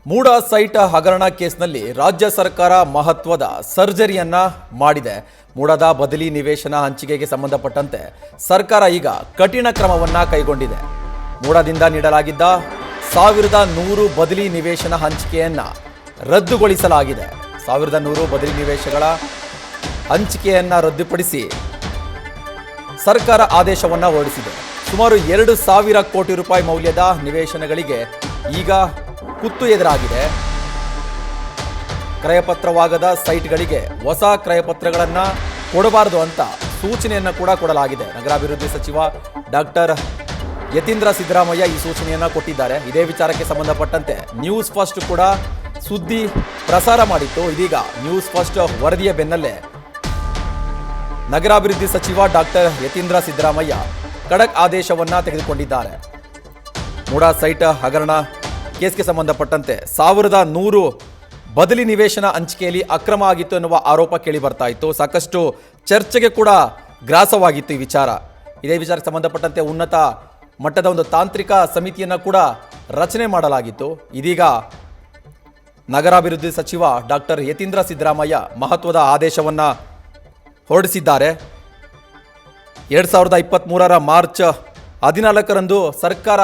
MUDA site ಹಗರಣ ಕೇಸ್ನಲ್ಲಿ ರಾಜ್ಯ ಸರ್ಕಾರ ಮಹತ್ವದ ಸರ್ಜರಿಯನ್ನ ಮಾಡಿದೆ. ಮೂಡಾದ ಬದಲಿ ನಿವೇಶನ ಹಂಚಿಕೆಗೆ ಸಂಬಂಧಪಟ್ಟಂತೆ ಸರ್ಕಾರ ಈಗ ಕಠಿಣ ಕ್ರಮವನ್ನ ಕೈಗೊಂಡಿದೆ. ಮೂಡಾದಿಂದ ನೀಡಲಾಗಿದ್ದ 1100 ಬದಲಿ ನಿವೇಶನ ಹಂಚಿಕೆಯನ್ನ ರದ್ದುಗೊಳಿಸಲಾಗಿದೆ. 1100 ಬದಲಿ ನಿವೇಶನಗಳ ಹಂಚಿಕೆಯನ್ನ ರದ್ದುಪಡಿಸಿ ಸರ್ಕಾರ ಆದೇಶವನ್ನ ಹೊರಡಿಸಿದೆ. ಸುಮಾರು 2,000 ಕೋಟಿ ರೂಪಾಯಿ ಮೌಲ್ಯದ ನಿವೇಶನಗಳಿಗೆ ಈಗ ಕುತ್ತು ಎದುರಾಗಿದೆ. ಕ್ರಯಪತ್ರವಾಗದ ಸೈಟ್ಗಳಿಗೆ ಹೊಸ ಕ್ರಯಪತ್ರಗಳನ್ನು ಕೊಡಬಾರದು ಅಂತ ಸೂಚನೆಯನ್ನು ಕೂಡ ಕೊಡಲಾಗಿದೆ. ನಗರಾಭಿವೃದ್ಧಿ ಸಚಿವ ಡಾಕ್ಟರ್ ಯತೀಂದ್ರ ಸಿದ್ದರಾಮಯ್ಯ ಈ ಸೂಚನೆಯನ್ನು ಕೊಟ್ಟಿದ್ದಾರೆ. ಇದೇ ವಿಚಾರಕ್ಕೆ ಸಂಬಂಧಪಟ್ಟಂತೆ ನ್ಯೂಸ್ ಫಸ್ಟ್ ಕೂಡ ಸುದ್ದಿ ಪ್ರಸಾರ ಮಾಡಿತ್ತು. ಇದೀಗ ನ್ಯೂಸ್ ಫಸ್ಟ್ ವರದಿಯ ಬೆನ್ನಲ್ಲೇ ನಗರಾಭಿವೃದ್ಧಿ ಸಚಿವ ಡಾಕ್ಟರ್ ಯತೀಂದ್ರ ಸಿದ್ದರಾಮಯ್ಯ ಖಡಕ್ ಆದೇಶವನ್ನ ತೆಗೆದುಕೊಂಡಿದ್ದಾರೆ. ಮೂಡಾ ಸೈಟ್ ಹಗರಣ ಕೇಸ್ಗೆ ಸಂಬಂಧಪಟ್ಟಂತೆ 1100 ಬದಲಿ ನಿವೇಶನ ಹಂಚಿಕೆಯಲ್ಲಿ ಅಕ್ರಮ ಆಗಿತ್ತು ಎನ್ನುವ ಆರೋಪ ಕೇಳಿ ಬರ್ತಾ ಇತ್ತು. ಸಾಕಷ್ಟು ಚರ್ಚೆಗೆ ಕೂಡ ಗ್ರಾಸವಾಗಿತ್ತು ಈ ವಿಚಾರ. ಇದೇ ವಿಚಾರಕ್ಕೆ ಸಂಬಂಧಪಟ್ಟಂತೆ ಉನ್ನತ ಮಟ್ಟದ ಒಂದು ತಾಂತ್ರಿಕ ಸಮಿತಿಯನ್ನು ಕೂಡ ರಚನೆ ಮಾಡಲಾಗಿತ್ತು. ಇದೀಗ ನಗರಾಭಿವೃದ್ಧಿ ಸಚಿವ ಡಾಕ್ಟರ್ ಯತೀಂದ್ರ ಸಿದ್ದರಾಮಯ್ಯ ಮಹತ್ವದ ಆದೇಶವನ್ನ ಹೊರಡಿಸಿದ್ದಾರೆ. 2023 ಮಾರ್ಚ್ 14ರಂದು ಸರ್ಕಾರ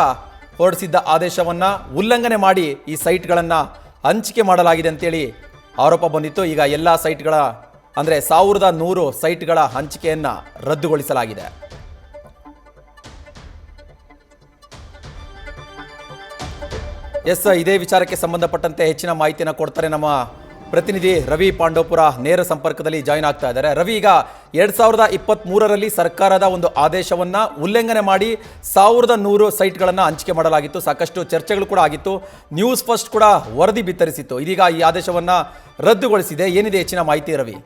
ಹೊರಡಿಸಿದ್ದ ಆದೇಶವನ್ನು ಉಲ್ಲಂಘನೆ ಮಾಡಿ ಈ ಸೈಟ್ಗಳನ್ನು ಹಂಚಿಕೆ ಮಾಡಲಾಗಿದೆ ಅಂತೇಳಿ ಆರೋಪ ಬಂದಿತ್ತು. ಈಗ ಎಲ್ಲ ಸೈಟ್ಗಳ ಅಂದರೆ 1100 ಸೈಟ್ಗಳ ಹಂಚಿಕೆಯನ್ನು ರದ್ದುಗೊಳಿಸಲಾಗಿದೆ. ಇದೇ ವಿಚಾರಕ್ಕೆ ಸಂಬಂಧಪಟ್ಟಂತೆ ಹೆಚ್ಚಿನ ಮಾಹಿತಿಯನ್ನು ಕೊಡ್ತಾರೆ ನಮ್ಮ ಪ್ರತಿನಿಧಿ ರವಿ ಪಾಂಡವಪುರ ನೇರ ಸಂಪರ್ಕದಲ್ಲಿ ಜಾಯಿನ್ ಆಗ್ತಾ ಇದ್ದಾರೆ. ರವಿ, ಈಗ 2023ರಲ್ಲಿ ಸರ್ಕಾರದ ಒಂದು ಆದೇಶವನ್ನ ಉಲ್ಲಂಘನೆ ಮಾಡಿ 1100 ಸೈಟ್ಗಳನ್ನು ಹಂಚಿಕೆ ಮಾಡಲಾಗಿತ್ತು. ಸಾಕಷ್ಟು ಚರ್ಚೆಗಳು ಕೂಡ ಆಗಿತ್ತು. ನ್ಯೂಸ್ ಫಸ್ಟ್ ಕೂಡ ವರದಿ ಬಿತ್ತರಿಸಿತ್ತು. ಇದೀಗ ಈ ಆದೇಶವನ್ನ ರದ್ದುಗೊಳಿಸಿದೆ. ಏನಿದೆ ಹೆಚ್ಚಿನ ಮಾಹಿತಿ ರವಿ?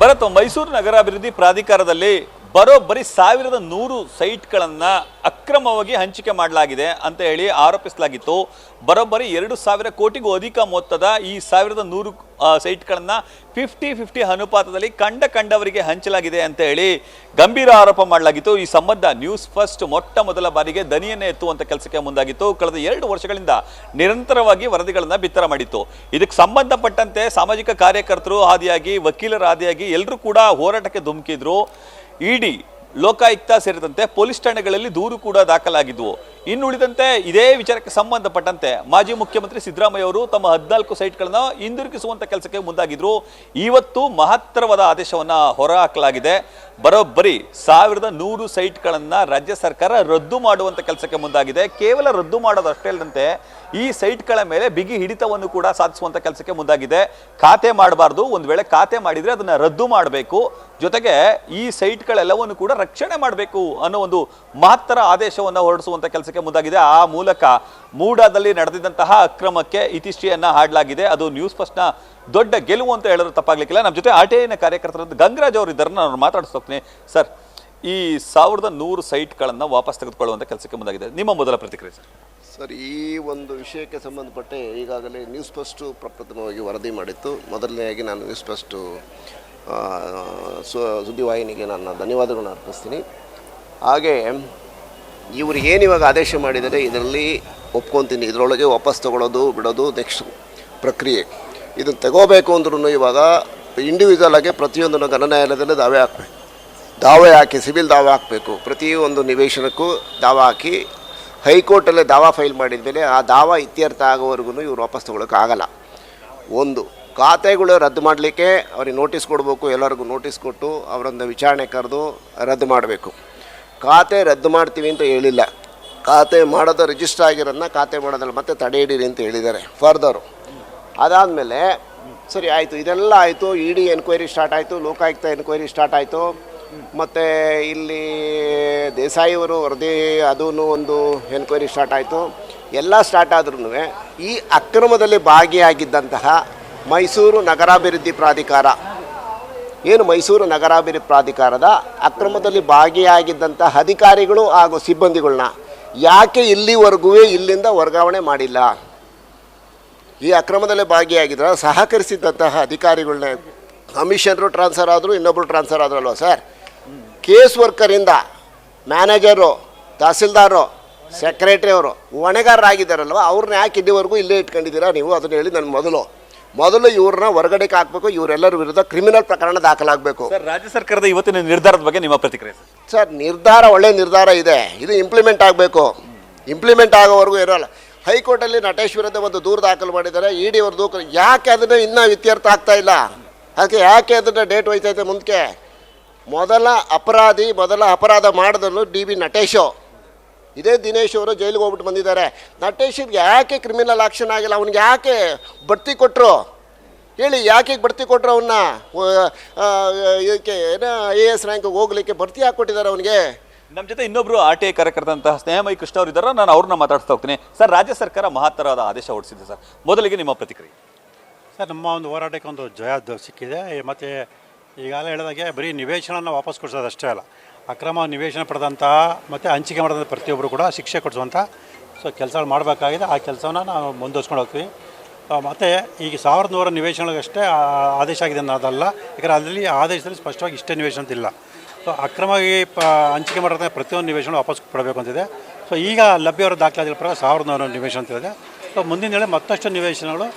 ಭರತ್, ಮೈಸೂರು ನಗರಾಭಿವೃದ್ಧಿ ಪ್ರಾಧಿಕಾರದಲ್ಲಿ ಬರೋಬ್ಬರಿ 1100 ಸೈಟ್ಗಳನ್ನು ಅಕ್ರಮವಾಗಿ ಹಂಚಿಕೆ ಮಾಡಲಾಗಿದೆ ಅಂತ ಹೇಳಿ ಆರೋಪಿಸಲಾಗಿತ್ತು. ಬರೋಬ್ಬರಿ 2,000 ಕೋಟಿಗೂ ಅಧಿಕ ಮೊತ್ತದ ಈ 1100 ಸೈಟ್ಗಳನ್ನು 50-50 ಅನುಪಾತದಲ್ಲಿ ಕಂಡವರಿಗೆ ಹಂಚಲಾಗಿದೆ ಅಂತ ಹೇಳಿ ಗಂಭೀರ ಆರೋಪ ಮಾಡಲಾಗಿತ್ತು. ಈ ಸಂಬಂಧ ನ್ಯೂಸ್ ಫಸ್ಟ್ ಮೊಟ್ಟ ಮೊದಲ ಬಾರಿಗೆ ದನಿಯನ್ನೇ ಎತ್ತುವಂತ ಕೆಲಸಕ್ಕೆ ಮುಂದಾಗಿತ್ತು. ಕಳೆದ 2 ವರ್ಷಗಳಿಂದ ನಿರಂತರವಾಗಿ ವರದಿಗಳನ್ನು ಬಿತ್ತರ ಮಾಡಿತ್ತು. ಇದಕ್ಕೆ ಸಂಬಂಧಪಟ್ಟಂತೆ ಸಾಮಾಜಿಕ ಕಾರ್ಯಕರ್ತರು ಆದಿಯಾಗಿ, ವಕೀಲರ ಆದಿಯಾಗಿ ಎಲ್ಲರೂ ಕೂಡ ಹೋರಾಟಕ್ಕೆ ಧುಮುಕಿದ್ರು. ಇಡಿ, ಲೋಕಾಯುಕ್ತ ಸೇರಿದಂತೆ ಪೊಲೀಸ್ ಠಾಣೆಗಳಲ್ಲಿ ದೂರು ಕೂಡ ದಾಖಲಾಗಿದ್ವು. ಇನ್ನುಳಿದಂತೆ ಇದೇ ವಿಚಾರಕ್ಕೆ ಸಂಬಂಧಪಟ್ಟಂತೆ ಮಾಜಿ ಮುಖ್ಯಮಂತ್ರಿ ಸಿದ್ದರಾಮಯ್ಯ ಅವರು ತಮ್ಮ 14 ಸೈಟ್ಗಳನ್ನು ಹಿಂದಿರುಗಿಸುವಂತ ಕೆಲಸಕ್ಕೆ ಮುಂದಾಗಿದ್ರು. ಇವತ್ತು ಮಹತ್ತರವಾದ ಆದೇಶವನ್ನ ಹೊರಹಾಕಲಾಗಿದೆ. ಬರೋಬ್ಬರಿ 1100 ಸೈಟ್ಗಳನ್ನು ರಾಜ್ಯ ಸರ್ಕಾರ ರದ್ದು ಮಾಡುವಂತ ಕೆಲಸಕ್ಕೆ ಮುಂದಾಗಿದೆ. ಕೇವಲ ರದ್ದು ಮಾಡೋದಷ್ಟೇ ಅಲ್ಲದಂತೆ ಈ ಸೈಟ್ಗಳ ಮೇಲೆ ಬಿಗಿ ಹಿಡಿತವನ್ನು ಕೂಡ ಸಾಧಿಸುವಂತ ಕೆಲಸಕ್ಕೆ ಮುಂದಾಗಿದೆ. ಖಾತೆ ಮಾಡಬಾರ್ದು, ಒಂದು ವೇಳೆ ಖಾತೆ ಮಾಡಿದ್ರೆ ಅದನ್ನ ರದ್ದು ಮಾಡಬೇಕು, ಜೊತೆಗೆ ಈ ಸೈಟ್ಗಳೆಲ್ಲವನ್ನು ಕೂಡ ರಕ್ಷಣೆ ಮಾಡಬೇಕು ಅನ್ನೋ ಒಂದು ಮಹತ್ತರ ಆದೇಶವನ್ನು ಹೊರಡಿಸುವಂತ ಕೆಲಸಕ್ಕೆ ಮುಂದಾಗಿದೆ. ಆ ಮೂಲಕ ಮೂಡಾದಲ್ಲಿ ನಡೆದಿದ್ದಂತಹ ಅಕ್ರಮಕ್ಕೆ ಇತಿಶ್ರೀಯನ್ನ ಹಾಡಲಾಗಿದೆ. ಅದು ನ್ಯೂಸ್ ಫಸ್ಟ್ ನ ದೊಡ್ಡ ಗೆಲುವು ಅಂತ ಹೇಳಿದ್ರು ತಪ್ಪಾಗ್ಲಿಕ್ಕಿಲ್ಲ. ನಮ್ಮ ಜೊತೆ ಆರ್ಟಿಐನ ಕಾರ್ಯಕರ್ತರಾದ ಗಂಗರಾಜ್ ಅವರು ಇದ್ದಾರೆ, ನಾನು ಮಾತಾಡಿಸ್ತೀನಿ. ಸರ್, ಈ 1100 ಸೈಟ್ಗಳನ್ನು ವಾಪಸ್ ತೆಗೆದುಕೊಳ್ಳುವಂತ ಕೆಲಸಕ್ಕೆ ಮುಂದಾಗಿದೆ, ನಿಮ್ಮ ಮೊದಲ ಪ್ರತಿಕ್ರಿಯೆ ಸರ್? ಸರ್, ಈ ಒಂದು ವಿಷಯಕ್ಕೆ ಸಂಬಂಧಪಟ್ಟೆ ಈಗಾಗಲೇ ನ್ಯೂಸ್ ಫಸ್ಟು ಪ್ರಪ್ರಥಮವಾಗಿ ವರದಿ ಮಾಡಿತ್ತು. ಮೊದಲನೆಯಾಗಿ ನಾನು ನ್ಯೂಸ್ ಫಸ್ಟು ಸುದ್ದಿವಾಹಿನಿಗೆ ನನ್ನ ಧನ್ಯವಾದಗಳನ್ನು ಅರ್ಪಿಸ್ತೀನಿ. ಹಾಗೆ ಇವರು ಏನಿವಾಗ ಆದೇಶ ಮಾಡಿದರೆ ಇದರಲ್ಲಿ ಒಪ್ಕೊತೀನಿ. ಇದರೊಳಗೆ ವಾಪಸ್ ತೊಗೊಳ್ಳೋದು ಬಿಡೋದು ನೆಕ್ಸ್ಟ್ ಪ್ರಕ್ರಿಯೆ. ಇದನ್ನು ತಗೋಬೇಕು ಅಂದ್ರೂ ಇವಾಗ ಇಂಡಿವಿಜುವಲ್ ಆಗಿ ಪ್ರತಿಯೊಂದನ್ನು ನ್ಯಾಯಾಲಯದಲ್ಲಿ ದಾವೆ ಹಾಕಿ ಸಿವಿಲ್ ದಾವೆ ಹಾಕಬೇಕು. ಪ್ರತಿಯೊಂದು ನಿವೇಶನಕ್ಕೂ ದಾವೆ ಹಾಕಿ ಹೈಕೋರ್ಟಲ್ಲೇ ದಾವಾ ಫೈಲ್ ಮಾಡಿದ ಮೇಲೆ ಆ ದಾವಾ ಇತ್ಯರ್ಥ ಆಗೋವರೆಗೂ ಇವರು ವಾಪಸ್ ತೊಗೊಳಕ್ಕಾಗಲ್ಲ. ಒಂದು, ಖಾತೆಗಳು ರದ್ದು ಮಾಡಲಿಕ್ಕೆ ಅವ್ರಿಗೆ ನೋಟಿಸ್ ಕೊಡಬೇಕು. ಎಲ್ಲರಿಗೂ ನೋಟಿಸ್ ಕೊಟ್ಟು ಅವರೊಂದು ವಿಚಾರಣೆ ಕರೆದು ರದ್ದು ಮಾಡಬೇಕು. ಖಾತೆ ರದ್ದು ಮಾಡ್ತೀವಿ ಅಂತ ಹೇಳಿಲ್ಲ. ಖಾತೆ ಮಾಡೋದು ರಿಜಿಸ್ಟರ್ ಆಗಿರೋದನ್ನ ಖಾತೆ ಮಾಡೋದ್ರಲ್ಲಿ ಮತ್ತೆ ತಡೆ ಹಿಡೀರಿ ಅಂತ ಹೇಳಿದ್ದಾರೆ ಫರ್ದರು. ಅದಾದಮೇಲೆ ಸರಿ ಆಯಿತು, ಇದೆಲ್ಲ ಆಯಿತು. ಇಡಿ ಎನ್ಕ್ವೈರಿ ಸ್ಟಾರ್ಟ್ ಆಯಿತು, ಲೋಕಾಯುಕ್ತ ಎನ್ಕ್ವೈರಿ ಸ್ಟಾರ್ಟ್ ಆಯಿತು, ಮತ್ತು ಇಲ್ಲಿ ದೇಸಾಯಿಯವರು ವರದಿ ಅದೂ ಒಂದು ಎನ್ಕ್ವೈರಿ ಸ್ಟಾರ್ಟ್ ಆಯಿತು. ಎಲ್ಲ ಸ್ಟಾರ್ಟ್ ಆದ್ರೂ ಈ ಅಕ್ರಮದಲ್ಲಿ ಭಾಗಿಯಾಗಿದ್ದಂತಹ ಮೈಸೂರು ನಗರಾಭಿವೃದ್ಧಿ ಪ್ರಾಧಿಕಾರ, ಏನು ಮೈಸೂರು ನಗರಾಭಿವೃದ್ಧಿ ಪ್ರಾಧಿಕಾರದ ಅಕ್ರಮದಲ್ಲಿ ಭಾಗಿಯಾಗಿದ್ದಂಥ ಅಧಿಕಾರಿಗಳು ಹಾಗೂ ಸಿಬ್ಬಂದಿಗಳನ್ನ ಯಾಕೆ ಇಲ್ಲಿವರೆಗೂ ಇಲ್ಲಿಂದ ವರ್ಗಾವಣೆ ಮಾಡಿಲ್ಲ? ಈ ಅಕ್ರಮದಲ್ಲಿ ಭಾಗಿಯಾಗಿದ್ದರೆ ಸಹಕರಿಸಿದಂತಹ ಅಧಿಕಾರಿಗಳನ್ನ ಕಮಿಷನರು ಟ್ರಾನ್ಸ್ಫರ್ ಆದರು, ಇನ್ನೊಬ್ಬರು ಟ್ರಾನ್ಸ್ಫರ್ ಆದ್ರಲ್ವ ಸರ್. ಕೇಸ್ ವರ್ಕರಿಂದ ಮ್ಯಾನೇಜರು, ತಹಸೀಲ್ದಾರು, ಸೆಕ್ರೆಟ್ರಿ ಅವರು ಹೊಣೆಗಾರರಾಗಿದ್ದಾರಲ್ವ, ಅವ್ರನ್ನ ಯಾಕೆ ಇಲ್ಲಿವರೆಗೂ ಇಲ್ಲೇ ಇಟ್ಕೊಂಡಿದ್ದೀರಾ ನೀವು? ಅದನ್ನು ಹೇಳಿ ನಾನು ಮೊದಲು ಇವ್ರನ್ನ ಹೊರಗಡೆಗೆ ಹಾಕಬೇಕು. ಇವರೆಲ್ಲರ ವಿರುದ್ಧ ಕ್ರಿಮಿನಲ್ ಪ್ರಕರಣ ದಾಖಲಾಗಬೇಕು. ಸರ್, ರಾಜ್ಯ ಸರ್ಕಾರದ ಇವತ್ತಿನ ನಿರ್ಧಾರದ ಬಗ್ಗೆ ನಿಮ್ಮ ಪ್ರತಿಕ್ರಿಯೆ ಸರ್? ನಿರ್ಧಾರ ಒಳ್ಳೆ ನಿರ್ಧಾರ ಇದೆ, ಇದು ಇಂಪ್ಲಿಮೆಂಟ್ ಆಗಬೇಕು. ಇಂಪ್ಲಿಮೆಂಟ್ ಆಗೋವರೆಗೂ ಇರೋಲ್ಲ. ಹೈಕೋರ್ಟಲ್ಲಿ ನಟೇಶ್ ವಿರುದ್ಧ ಒಂದು ದೂರು ದಾಖಲು ಮಾಡಿದ್ದಾರೆ, ಇಡಿ ಅವ್ರ ದೂರು. ಯಾಕೆ ಅದನ್ನು ಇನ್ನೂ ಇತ್ಯರ್ಥ ಆಗ್ತಾ ಇಲ್ಲ? ಅದಕ್ಕೆ ಯಾಕೆ ಅದನ್ನು ಡೇಟ್ ಹೋಯ್ತೈತೆ ಮುಂದಕ್ಕೆ? ಮೊದಲ ಅಪರಾಧ ಮಾಡಿದನು DB ನಟೇಶು. ಇದೇ ದಿನೇಶ್ ಅವರು ಜೈಲಿಗೆ ಹೋಗ್ಬಿಟ್ಟು ಬಂದಿದ್ದಾರೆ. ನಟೇಶಿಗೆ ಯಾಕೆ ಕ್ರಿಮಿನಲ್ ಆಕ್ಷನ್ ಆಗಿಲ್ಲ? ಅವ್ನಿಗೆ ಯಾಕೆ ಬಡ್ತಿ ಕೊಟ್ಟರು ಹೇಳಿ? ಯಾಕೆ ಬಡ್ತಿ ಕೊಟ್ಟರು? ಅವನ್ನ ಇದಕ್ಕೆ ಏನೋ IAS ರ್ಯಾಂಕಿಗೆ ಹೋಗ್ಲಿಕ್ಕೆ ಬಡ್ತಿ ಹಾಕ್ಕೊಟ್ಟಿದ್ದಾರೆ ಅವನಿಗೆ. ನಮ್ಮ ಜೊತೆ ಇನ್ನೊಬ್ರು RTI ಕಾರ್ಯಕರ್ತಂತಹ ಸ್ನೇಹಮಯಿ ಕೃಷ್ಣ ಅವರು ಇದ್ದಾರೆ, ನಾನು ಅವ್ರನ್ನ ಮಾತಾಡ್ತಾ ಹೋಗ್ತೀನಿ. ಸರ್, ರಾಜ್ಯ ಸರ್ಕಾರ ಮಹತ್ತರವಾದ ಆದೇಶ ಹೊರಡಿಸಿದೆ ಸರ್, ಮೊದಲಿಗೆ ನಿಮ್ಮ ಪ್ರತಿಕ್ರಿಯೆ ಸರ್? ನಮ್ಮ ಒಂದು ಹೋರಾಟಕ್ಕೆ ಒಂದು ಜಯ ಸಿಕ್ಕಿದೆ. ಮತ್ತು ಈಗಾಗಲೇ ಹೇಳಿದಾಗೆ ಬರೀ ನಿವೇಶನ ವಾಪಸ್ ಕೊಡಿಸೋದು ಅಷ್ಟೇ ಅಲ್ಲ, ಅಕ್ರಮ ನಿವೇಶನ ಪಡೆದಂತಹ ಮತ್ತು ಹಂಚಿಕೆ ಮಾಡಿದಂಥ ಪ್ರತಿಯೊಬ್ಬರು ಕೂಡ ಶಿಕ್ಷೆ ಕೊಡಿಸುವಂಥ ಕೆಲಸಗಳು ಮಾಡಬೇಕಾಗಿದೆ. ಆ ಕೆಲಸವನ್ನು ನಾವು ಮುಂದುವರ್ಸ್ಕೊಂಡು ಹೋಗ್ತೀವಿ. ಮತ್ತು ಈಗ 1100 ನಿವೇಶನಗಳಷ್ಟೇ ಆದೇಶ ಆಗಿದೆ ಅನ್ನೋದಲ್ಲ, ಯಾಕಂದರೆ ಅದರಲ್ಲಿ ಆದೇಶದಲ್ಲಿ ಸ್ಪಷ್ಟವಾಗಿ ಇಷ್ಟೇ ನಿವೇಶನ ಅಂತಿಲ್ಲ. ಸೊ ಅಕ್ರಮವಾಗಿ ಹಂಚಿಕೆ ಮಾಡಿದಂಥ ಪ್ರತಿಯೊಂದು ನಿವೇಶನ ವಾಪಸ್ ಕೊಡಬೇಕು ಅಂತಿದೆ. ಸೊ ಈಗ ಲಭ್ಯವಿರೋ ದಾಖಲಾತಿಗಳ ಪ್ರಕಾರ 1100 ನಿವೇಶನ ಅಂತಿದೆ. ಸೊ ಮುಂದಿನ ವೇಳೆ ಮತ್ತಷ್ಟು ನಿವೇಶನಗಳು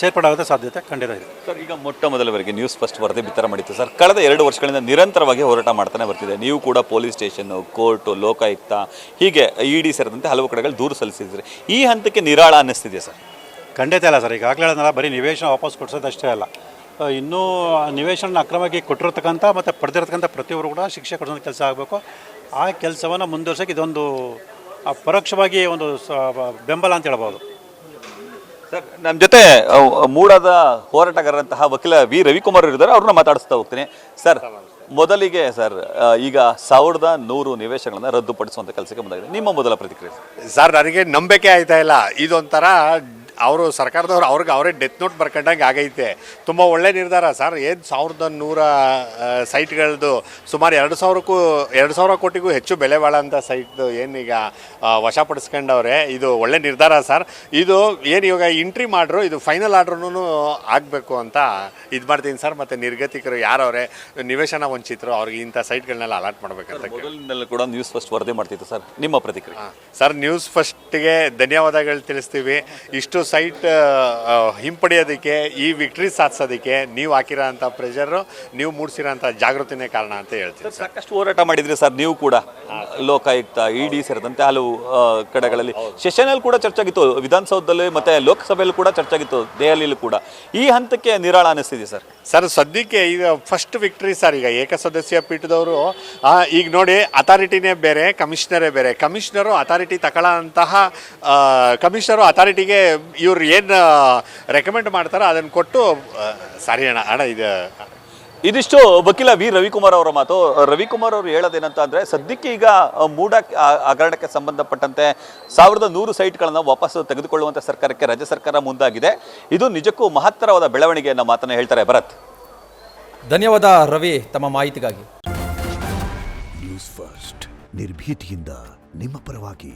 ಸೇರ್ಪಡೆಯಾಗೋದ ಸಾಧ್ಯತೆ ಖಂಡಿತ ಇದೆ ಸರ್. ಈಗ ಮೊಟ್ಟ ಮೊದಲವರೆಗೆ ನ್ಯೂಸ್ ಫಸ್ಟ್ ವರದಿ ಬಿತ್ತರ ಮಾಡಿತ್ತು ಸರ್. ಕಳೆದ 2 ವರ್ಷಗಳಿಂದ ನಿರಂತರವಾಗಿ ಹೋರಾಟ ಮಾಡ್ತಾನೆ ಬರ್ತಿದೆ. ನೀವು ಕೂಡ ಪೊಲೀಸ್ ಸ್ಟೇಷನ್ನು, ಕೋರ್ಟು, ಲೋಕಾಯುಕ್ತ, ಹೀಗೆ ED ಸೇರಿದಂತೆ ಹಲವು ಕಡೆಗಳು ದೂರು ಸಲ್ಲಿಸಿದ್ರಿ. ಈ ಹಂತಕ್ಕೆ ನಿರಾಳ ಅನ್ನಿಸ್ತಿದೆ ಸರ್? ಖಂಡಿತ ಇಲ್ಲ ಸರ್. ಈಗಾಗಲೇ ಹೇಳಿದ್ನಲ್ಲ, ಬರೀ ನಿವೇಶನ ವಾಪಸ್ ಕೊಡಿಸೋದಷ್ಟೇ ಅಲ್ಲ, ಇನ್ನೂ ನಿವೇಶನ ಅಕ್ರಮವಾಗಿ ಕೊಟ್ಟಿರ್ತಕ್ಕಂಥ ಮತ್ತು ಪಡೆದಿರ್ತಕ್ಕಂಥ ಪ್ರತಿಯೊಬ್ಬರು ಕೂಡ ಶಿಕ್ಷೆ ಕೊಡಿಸೋ ಕೆಲಸ ಆಗಬೇಕು. ಆ ಕೆಲಸವನ್ನು ಮುಂದುವರ್ಸೋಕೆ ಇದೊಂದು ಪರೋಕ್ಷವಾಗಿ ಒಂದು ಬೆಂಬಲ ಅಂತ ಹೇಳ್ಬೋದು ಸರ್. ನಮ್ಮ ಜೊತೆ ಮೂಡಾದ ಹೋರಾಟಗಾರರಂತಹ ವಕೀಲ ವಿ ರವಿಕುಮಾರ್ ಇದ್ದಾರೆ, ಅವ್ರನ್ನ ಮಾತಾಡಿಸ್ತಾ ಹೋಗ್ತೀನಿ. ಸರ್, ಮೊದಲಿಗೆ ಸರ್, ಈಗ 1100 ನಿವೇಶನಗಳನ್ನು ರದ್ದುಪಡಿಸುವಂಥ ಕೆಲಸಕ್ಕೆ ಮುಂದಾಗಿದೆ. ನಿಮ್ಮ ಮೊದಲ ಪ್ರತಿಕ್ರಿಯೆ ಸರ್? ನನಗೆ ನಂಬಿಕೆ ಆಯ್ತಾ ಇಲ್ಲ. ಇದೊಂಥರ ಅವರು ಸರ್ಕಾರದವ್ರು ಅವರೇ ಡೆತ್ ನೋಟ್ ಬರ್ಕೊಂಡಂಗೆ ಆಗೈತೆ. ತುಂಬ ಒಳ್ಳೆ ನಿರ್ಧಾರ ಸರ್. ಏನು 1100 ಸೈಟ್ಗಳದ್ದು ಸುಮಾರು 2,000 ಕೋಟಿಗೂ ಹೆಚ್ಚು ಬೆಲೆ ಬಾಳೋಂಥ ಸೈಟ್ದು ಏನೀಗ ವಶಪಡಿಸ್ಕೊಂಡವ್ರೆ. ಇದು ಒಳ್ಳೆ ನಿರ್ಧಾರ ಸರ್. ಇದು ಏನು ಇವಾಗ ಎಂಟ್ರಿ ಮಾಡ್ರು, ಇದು ಫೈನಲ್ ಆರ್ಡ್ರೂ ಆಗಬೇಕು ಅಂತ ಇದು ಮಾಡ್ತೀನಿ ಸರ್. ಮತ್ತು ನಿರ್ಗತಿಕರು ಯಾರವ್ರೆ, ನಿವೇಶನ ವಂಚಿತರು, ಅವ್ರಿಗೆ ಇಂಥ ಸೈಟ್ಗಳನ್ನೆಲ್ಲ ಅಲಾಟ್ ಮಾಡಬೇಕಂತ ಮೊದಲಿನಲ್ಲಿ ಕೂಡ ನ್ಯೂಸ್ ಫಸ್ಟ್ ವರದಿ ಮಾಡ್ತಿತ್ತು ಸರ್. ನಿಮ್ಮ ಪ್ರತಿಕ್ರಿಯೆ ಸರ್? ನ್ಯೂಸ್ ಫಸ್ಟ್ಗೆ ಧನ್ಯವಾದಗಳು ತಿಳಿಸ್ತೀವಿ. ಇಷ್ಟು ಸೈಟ್ ಹಿಂಪಡೆಯೋದಕ್ಕೆ, ಈ ವಿಕ್ಟ್ರಿ ಸಾಧಿಸೋದಕ್ಕೆ ನೀವು ಹಾಕಿರೋಂಥ ಪ್ರೆಷರು, ನೀವು ಮೂಡಿಸಿರೋಂಥ ಜಾಗೃತಿನೇ ಕಾರಣ ಅಂತ ಹೇಳ್ತೀವಿ. ಸಾಕಷ್ಟು ಹೋರಾಟ ಮಾಡಿದ್ರಿ ಸರ್ ನೀವು ಕೂಡ, ಲೋಕಾಯುಕ್ತ, ED ಸೇರಿದಂತೆ ಹಲವು ಕಡೆಗಳಲ್ಲಿ. ಸೆಷನಲ್ಲಿ ಕೂಡ ಚರ್ಚಾಗಿತ್ತು, ವಿಧಾನಸೌಧದಲ್ಲಿ ಮತ್ತು ಲೋಕಸಭೆಯಲ್ಲಿ ಕೂಡ ಚರ್ಚಾಗಿತ್ತು, ದೆಹಲಿಯಲ್ಲೂ ಕೂಡ. ಈ ಹಂತಕ್ಕೆ ನಿರಾಳ ಅನ್ನಿಸ್ತಿದೆ ಸರ್? ಸರ್, ಸದ್ಯಕ್ಕೆ ಈಗ ಫಸ್ಟ್ ವಿಕ್ಟ್ರಿ ಸರ್. ಈಗ ಏಕಸದಸ್ಯ ಪೀಠದವರು ಈಗ ನೋಡಿ, ಅಥಾರಿಟಿನೇ ಬೇರೆ, ಕಮಿಷನರೇ ಬೇರೆ. ಕಮಿಷನರು ಅಥಾರಿಟಿ ತಗೊಳ್ಳೋಂತಹ ಕಮಿಷನರು ಅಥಾರಿಟಿಗೆ ಇವ್ರು ಏನು ರೆಕಮೆಂಡ್ ಮಾಡ್ತಾರೋ ಅದನ್ನು ಕೊಟ್ಟು ಸಾರಿ ಅಣ್ಣ ಇದು ಇದಿಷ್ಟು ವಕೀಲ ವಿ ರವಿಕುಮಾರ್ ಅವರ ಮಾತು. ರವಿಕುಮಾರ್ ಅವರು ಹೇಳೋದೇನಂತ ಅಂದರೆ, ಸದ್ಯಕ್ಕೆ ಈಗ ಮೂಡ ಹಗರಣಕ್ಕೆ ಸಂಬಂಧಪಟ್ಟಂತೆ 1100 ಸೈಟ್ಗಳನ್ನು ವಾಪಸ್ ತೆಗೆದುಕೊಳ್ಳುವಂಥ ಸರ್ಕಾರಕ್ಕೆ ರಾಜ್ಯ ಸರ್ಕಾರ ಮುಂದಾಗಿದೆ. ಇದು ನಿಜಕ್ಕೂ ಮಹತ್ತರವಾದ ಬೆಳವಣಿಗೆ ಅನ್ನೋ ಮಾತನ್ನು ಹೇಳ್ತಾರೆ ಭರತ್. ಧನ್ಯವಾದ ರವಿ ತಮ್ಮ ಮಾಹಿತಿಗಾಗಿ. ನ್ಯೂಸ್ ಫಸ್ಟ್ ನಿರ್ಭೀತಿಯಿಂದ ನಿಮ್ಮ ಪರವಾಗಿ.